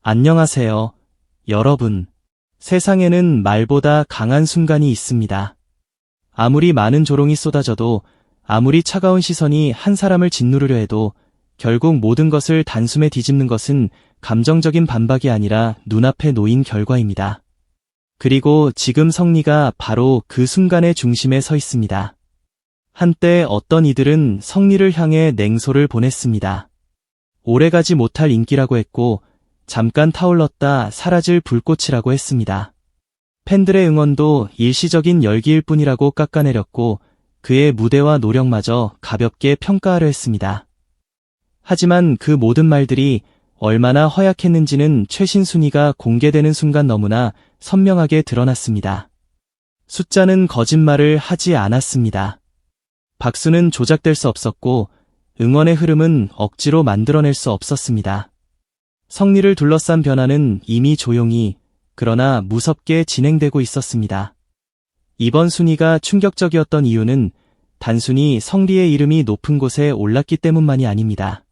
안녕하세요, 여러분. 세상에는 말보다 강한 순간이 있습니다. 아무리 많은 조롱이 쏟아져도, 아무리 차가운 시선이 한 사람을 짓누르려 해도 결국 모든 것을 단숨에 뒤집는 것은 감정적인 반박이 아니라 눈앞에 놓인 결과입니다. 그리고 지금 성리가 바로 그 순간의 중심에 서 있습니다. 한때 어떤 이들은 성리를 향해 냉소를 보냈습니다. 오래가지 못할 인기라고 했고, 잠깐 타올랐다 사라질 불꽃이라고 했습니다. 팬들의 응원도 일시적인 열기일 뿐이라고 깎아내렸고, 그의 무대와 노력마저 가볍게 평가하려 했습니다. 하지만 그 모든 말들이 얼마나 허약했는지는 최신 순위가 공개되는 순간 너무나 선명하게 드러났습니다. 숫자는 거짓말을 하지 않았습니다. 박수는 조작될 수 없었고, 응원의 흐름은 억지로 만들어낼 수 없었습니다. 성리를 둘러싼 변화는 이미 조용히, 그러나 무섭게 진행되고 있었습니다. 이번 순위가 충격적이었던 이유는 단순히 성리의 이름이 높은 곳에 올랐기 때문만이 아닙니다.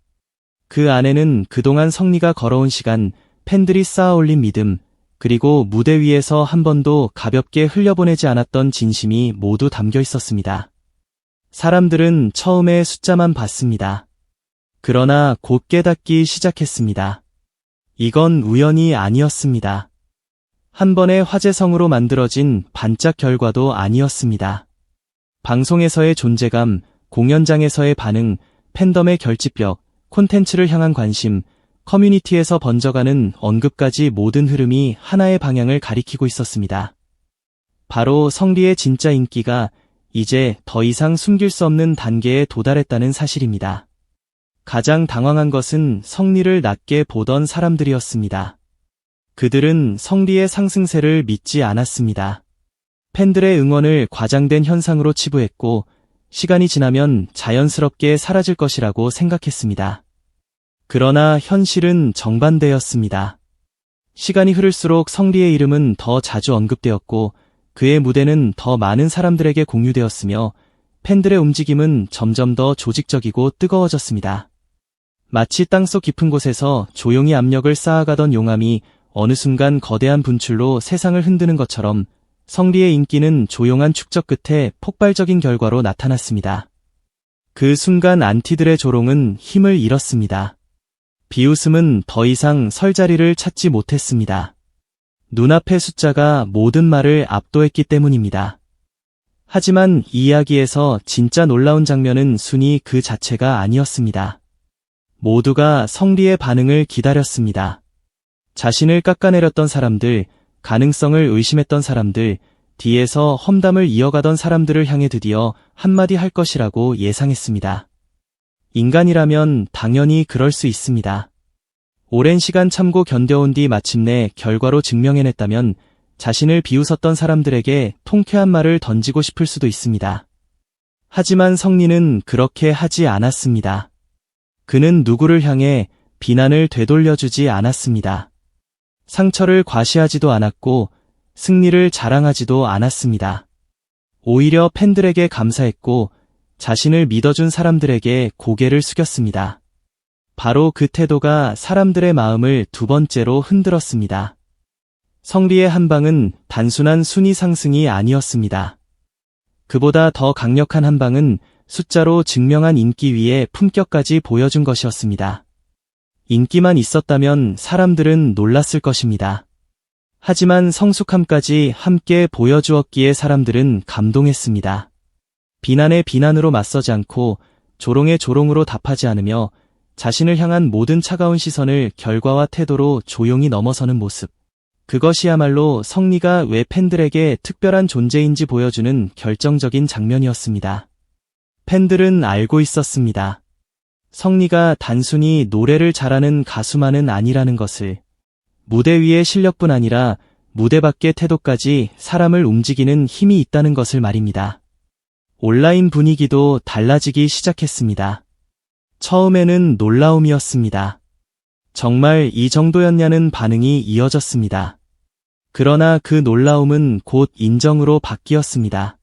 그 안에는 그동안 성리가 걸어온 시간, 팬들이 쌓아올린 믿음, 그리고 무대 위에서 한 번도 가볍게 흘려보내지 않았던 진심이 모두 담겨 있었습니다. 사람들은 처음에 숫자만 봤습니다. 그러나 곧 깨닫기 시작했습니다. 이건 우연이 아니었습니다. 한 번의 화제성으로 만들어진 반짝 결과도 아니었습니다. 방송에서의 존재감, 공연장에서의 반응, 팬덤의 결집력, 콘텐츠를 향한 관심, 커뮤니티에서 번져가는 언급까지 모든 흐름이 하나의 방향을 가리키고 있었습니다. 바로 성리의 진짜 인기가 이제 더 이상 숨길 수 없는 단계에 도달했다는 사실입니다. 가장 당황한 것은 성리를 낮게 보던 사람들이었습니다. 그들은 성리의 상승세를 믿지 않았습니다. 팬들의 응원을 과장된 현상으로 치부했고, 시간이 지나면 자연스럽게 사라질 것이라고 생각했습니다. 그러나 현실은 정반대였습니다. 시간이 흐를수록 성리의 이름은 더 자주 언급되었고, 그의 무대는 더 많은 사람들에게 공유되었으며, 팬들의 움직임은 점점 더 조직적이고 뜨거워졌습니다. 마치 땅속 깊은 곳에서 조용히 압력을 쌓아가던 용암이 어느 순간 거대한 분출로 세상을 흔드는 것처럼 성리의 인기는 조용한 축적 끝에 폭발적인 결과로 나타났습니다. 그 순간 안티들의 조롱은 힘을 잃었습니다. 비웃음은 더 이상 설 자리를 찾지 못했습니다. 눈앞의 숫자가 모든 말을 압도했기 때문입니다. 하지만 이 이야기에서 진짜 놀라운 장면은 순위 그 자체가 아니었습니다. 모두가 성리의 반응을 기다렸습니다. 자신을 깎아내렸던 사람들, 가능성을 의심했던 사람들, 뒤에서 험담을 이어가던 사람들을 향해 드디어 한마디 할 것이라고 예상했습니다. 인간이라면 당연히 그럴 수 있습니다. 오랜 시간 참고 견뎌온 뒤 마침내 결과로 증명해냈다면 자신을 비웃었던 사람들에게 통쾌한 말을 던지고 싶을 수도 있습니다. 하지만 성리는 그렇게 하지 않았습니다. 그는 누구를 향해 비난을 되돌려주지 않았습니다. 상처를 과시하지도 않았고 승리를 자랑하지도 않았습니다. 오히려 팬들에게 감사했고 자신을 믿어준 사람들에게 고개를 숙였습니다. 바로 그 태도가 사람들의 마음을 두 번째로 흔들었습니다. 성리의 한방은 단순한 순위 상승이 아니었습니다. 그보다 더 강력한 한방은 숫자로 증명한 인기 위에 품격까지 보여준 것이었습니다. 인기만 있었다면 사람들은 놀랐을 것입니다. 하지만 성숙함까지 함께 보여주었기에 사람들은 감동했습니다. 비난에 비난으로 맞서지 않고 조롱에 조롱으로 답하지 않으며 자신을 향한 모든 차가운 시선을 결과와 태도로 조용히 넘어서는 모습. 그것이야말로 성리가 왜 팬들에게 특별한 존재인지 보여주는 결정적인 장면이었습니다. 팬들은 알고 있었습니다. 성리가 단순히 노래를 잘하는 가수만은 아니라는 것을. 무대 위의 실력뿐 아니라 무대 밖의 태도까지 사람을 움직이는 힘이 있다는 것을 말입니다. 온라인 분위기도 달라지기 시작했습니다. 처음에는 놀라움이었습니다. 정말 이 정도였냐는 반응이 이어졌습니다. 그러나 그 놀라움은 곧 인정으로 바뀌었습니다.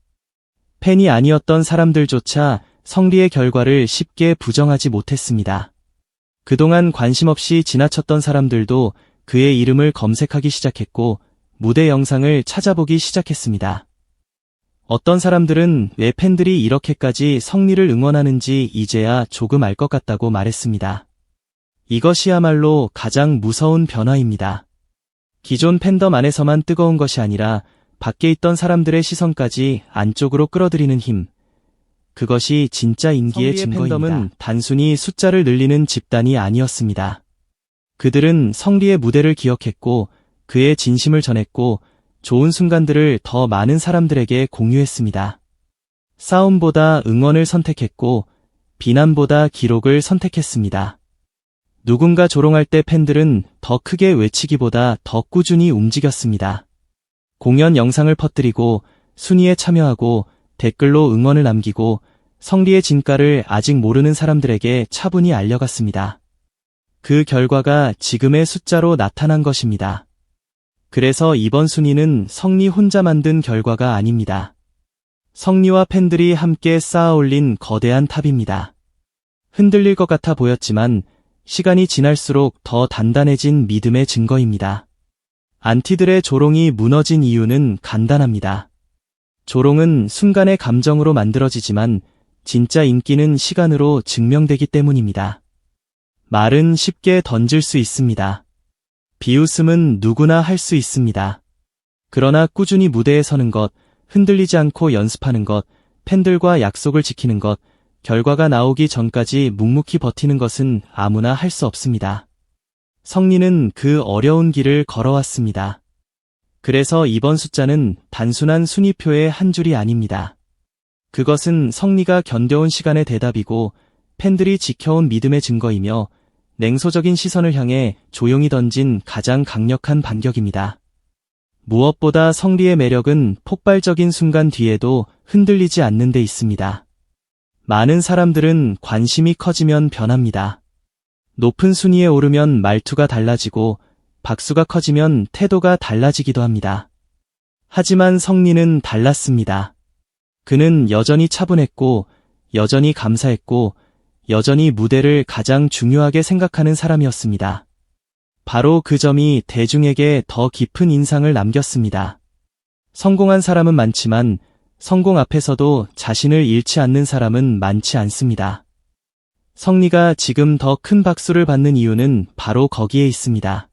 팬이 아니었던 사람들조차 성리의 결과를 쉽게 부정하지 못했습니다. 그동안 관심 없이 지나쳤던 사람들도 그의 이름을 검색하기 시작했고 무대 영상을 찾아보기 시작했습니다. 어떤 사람들은 왜 팬들이 이렇게까지 성리를 응원하는지 이제야 조금 알 것 같다고 말했습니다. 이것이야말로 가장 무서운 변화입니다. 기존 팬덤 안에서만 뜨거운 것이 아니라 밖에 있던 사람들의 시선까지 안쪽으로 끌어들이는 힘. 그것이 진짜 인기의 증거입니다. 팬덤은 단순히 숫자를 늘리는 집단이 아니었습니다. 그들은 성리의 무대를 기억했고 그의 진심을 전했고 좋은 순간들을 더 많은 사람들에게 공유했습니다. 싸움보다 응원을 선택했고 비난보다 기록을 선택했습니다. 누군가 조롱할 때 팬들은 더 크게 외치기보다 더 꾸준히 움직였습니다. 공연 영상을 퍼뜨리고 순위에 참여하고 댓글로 응원을 남기고 성리의 진가를 아직 모르는 사람들에게 차분히 알려갔습니다. 그 결과가 지금의 숫자로 나타난 것입니다. 그래서 이번 순위는 성리 혼자 만든 결과가 아닙니다. 성리와 팬들이 함께 쌓아 올린 거대한 탑입니다. 흔들릴 것 같아 보였지만 시간이 지날수록 더 단단해진 믿음의 증거입니다. 안티들의 조롱이 무너진 이유는 간단합니다. 조롱은 순간의 감정으로 만들어지지만 진짜 인기는 시간으로 증명되기 때문입니다. 말은 쉽게 던질 수 있습니다. 비웃음은 누구나 할 수 있습니다. 그러나 꾸준히 무대에 서는 것, 흔들리지 않고 연습하는 것, 팬들과 약속을 지키는 것, 결과가 나오기 전까지 묵묵히 버티는 것은 아무나 할 수 없습니다. 성리는 그 어려운 길을 걸어왔습니다. 그래서 이번 숫자는 단순한 순위표의 한 줄이 아닙니다. 그것은 성리가 견뎌온 시간의 대답이고 팬들이 지켜온 믿음의 증거이며 냉소적인 시선을 향해 조용히 던진 가장 강력한 반격입니다. 무엇보다 성리의 매력은 폭발적인 순간 뒤에도 흔들리지 않는 데 있습니다. 많은 사람들은 관심이 커지면 변합니다. 높은 순위에 오르면 말투가 달라지고 박수가 커지면 태도가 달라지기도 합니다. 하지만 성리는 달랐습니다. 그는 여전히 차분했고 여전히 감사했고 여전히 무대를 가장 중요하게 생각하는 사람이었습니다. 바로 그 점이 대중에게 더 깊은 인상을 남겼습니다. 성공한 사람은 많지만 성공 앞에서도 자신을 잃지 않는 사람은 많지 않습니다. 성리가 지금 더 큰 박수를 받는 이유는 바로 거기에 있습니다.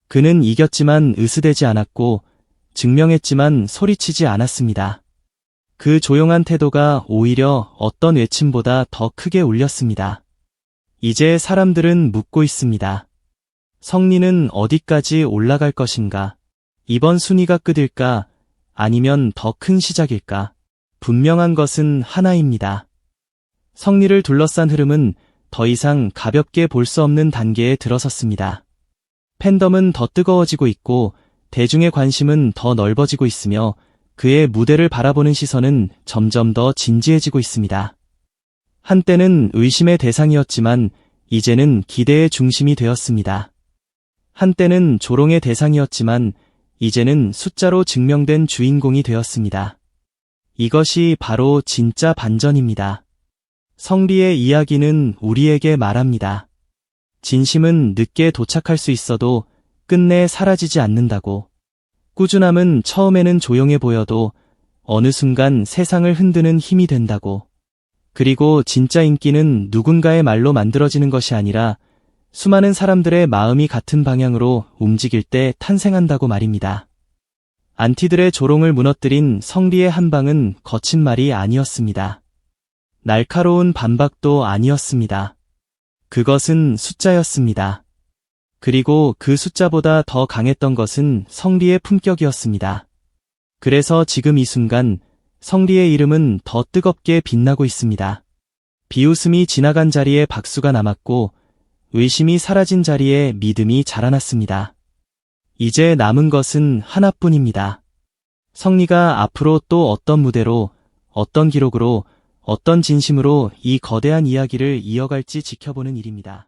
그는 이겼지만 으스대지 않았고 증명했지만 소리치지 않았습니다. 그 조용한 태도가 오히려 어떤 외침보다 더 크게 울렸습니다. 이제 사람들은 묻고 있습니다. 성리는 어디까지 올라갈 것인가? 이번 순위가 끝일까? 아니면 더 큰 시작일까? 분명한 것은 하나입니다. 성리를 둘러싼 흐름은 더 이상 가볍게 볼 수 없는 단계에 들어섰습니다. 팬덤은 더 뜨거워지고 있고 대중의 관심은 더 넓어지고 있으며 그의 무대를 바라보는 시선은 점점 더 진지해지고 있습니다. 한때는 의심의 대상이었지만 이제는 기대의 중심이 되었습니다. 한때는 조롱의 대상이었지만 이제는 숫자로 증명된 주인공이 되었습니다. 이것이 바로 진짜 반전입니다. 성리의 이야기는 우리에게 말합니다. 진심은 늦게 도착할 수 있어도 끝내 사라지지 않는다고. 꾸준함은 처음에는 조용해 보여도 어느 순간 세상을 흔드는 힘이 된다고. 그리고 진짜 인기는 누군가의 말로 만들어지는 것이 아니라 수많은 사람들의 마음이 같은 방향으로 움직일 때 탄생한다고 말입니다. 안티들의 조롱을 무너뜨린 성리의 한 방은 거친 말이 아니었습니다. 날카로운 반박도 아니었습니다. 그것은 숫자였습니다. 그리고 그 숫자보다 더 강했던 것은 성리의 품격이었습니다. 그래서 지금 이 순간 성리의 이름은 더 뜨겁게 빛나고 있습니다. 비웃음이 지나간 자리에 박수가 남았고 의심이 사라진 자리에 믿음이 자라났습니다. 이제 남은 것은 하나뿐입니다. 성리가 앞으로 또 어떤 무대로, 어떤 기록으로, 어떤 진심으로 이 거대한 이야기를 이어갈지 지켜보는 일입니다.